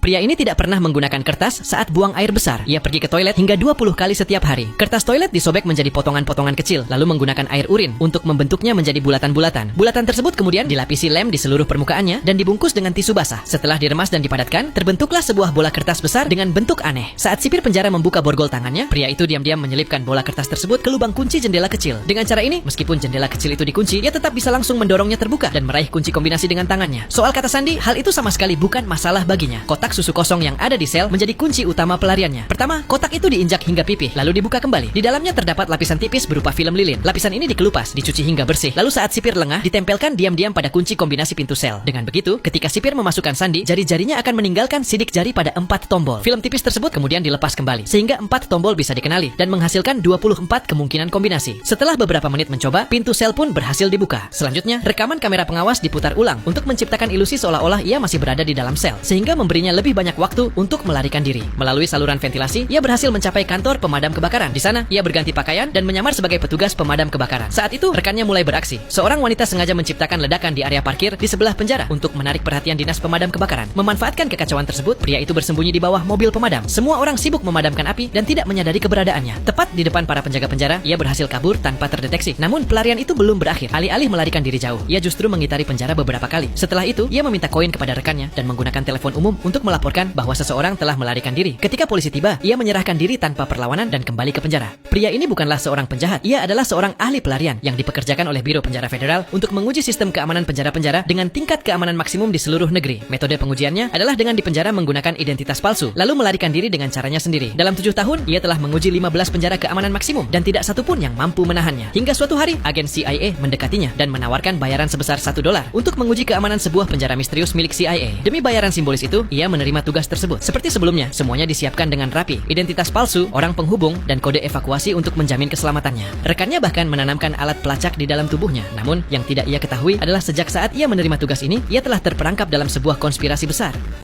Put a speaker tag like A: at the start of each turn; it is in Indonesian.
A: Pria ini tidak pernah menggunakan kertas saat buang air besar. Ia pergi ke toilet hingga 20 kali setiap hari. Kertas toilet disobek menjadi potongan-potongan kecil, lalu menggunakan air urin untuk membentuknya menjadi bulatan-bulatan. Bulatan tersebut kemudian dilapisi lem di seluruh permukaannya dan dibungkus dengan tisu basah. Setelah diremas dan dipadatkan, terbentuklah sebuah bola kertas besar dengan bentuk aneh. Saat sipir penjara membuka borgol tangannya, pria itu diam-diam menyelipkan bola kertas tersebut ke lubang kunci jendela kecil. Dengan cara ini, meskipun jendela kecil itu dikunci, ia tetap bisa langsung mendorongnya terbuka dan meraih kunci kombinasi dengan tangannya. Soal kata sandi, hal itu sama sekali bukan masalah baginya. Kotak susu kosong yang ada di sel menjadi kunci utama pelariannya. Pertama, kotak itu diinjak hingga pipih, lalu dibuka kembali. Di dalamnya terdapat lapisan tipis berupa film lilin. Lapisan ini dikelupas, dicuci hingga bersih. Lalu saat sipir lengah, ditempelkan diam-diam pada kunci kombinasi pintu sel. Dengan begitu, ketika sipir memasukkan sandi, jari-jarinya akan meninggalkan sidik jari pada 4 tombol. Film tipis tersebut kemudian dilepas kembali, sehingga 4 tombol bisa dikenali dan menghasilkan 24 kemungkinan kombinasi. Setelah beberapa menit mencoba, pintu sel pun berhasil dibuka. Selanjutnya, rekaman kamera pengawas diputar ulang untuk menciptakan ilusi seolah-olah ia masih berada di dalam sel, sehingga memberinya lebih banyak waktu untuk melarikan diri. Melalui saluran ventilasi, ia berhasil mencapai kantor pemadam kebakaran. Di sana, ia berganti pakaian dan menyamar sebagai petugas pemadam kebakaran. Saat itu, rekannya mulai beraksi. Seorang wanita sengaja menciptakan ledakan di area parkir di sebelah penjara untuk menarik perhatian dinas pemadam kebakaran. Memanfaatkan kekacauan tersebut, pria itu bersembunyi di bawah mobil pemadam. Semua orang sibuk memadamkan api dan tidak menyadari keberadaannya. Tepat di depan para penjaga penjara, ia berhasil kabur tanpa terdeteksi. Namun, pelarian itu belum berakhir. Alih-alih melarikan diri jauh, ia justru mengitari penjara beberapa kali. Setelah itu, ia meminta koin kepada rekannya dan menggunakan telepon umum untuk melaporkan bahwa seseorang telah melarikan diri. Ketika polisi tiba, ia menyerahkan diri tanpa perlawanan dan kembali ke penjara. Pria ini bukanlah seorang penjahat, ia adalah seorang ahli pelarian yang dipekerjakan oleh Biro Penjara Federal untuk menguji sistem keamanan penjara-penjara dengan tingkat keamanan maksimum di seluruh negeri. Metode pengujiannya adalah dengan dipenjara menggunakan identitas palsu, lalu melarikan diri dengan caranya sendiri. Dalam 7 tahun, ia telah menguji 15 penjara keamanan maksimum dan tidak satupun yang mampu menahannya. Hingga suatu hari, agen CIA mendekatinya dan menawarkan bayaran sebesar $1 untuk menguji keamanan sebuah penjara misterius milik CIA. Demi bayaran simbolis itu, ia menerima tugas tersebut. Seperti sebelumnya, semuanya disiapkan dengan rapi. Identitas palsu, orang penghubung, dan kode evakuasi untuk menjamin keselamatannya. Rekannya bahkan menanamkan alat pelacak di dalam tubuhnya. Namun, yang tidak ia ketahui adalah sejak saat ia menerima tugas ini, ia telah terperangkap dalam sebuah konspirasi besar.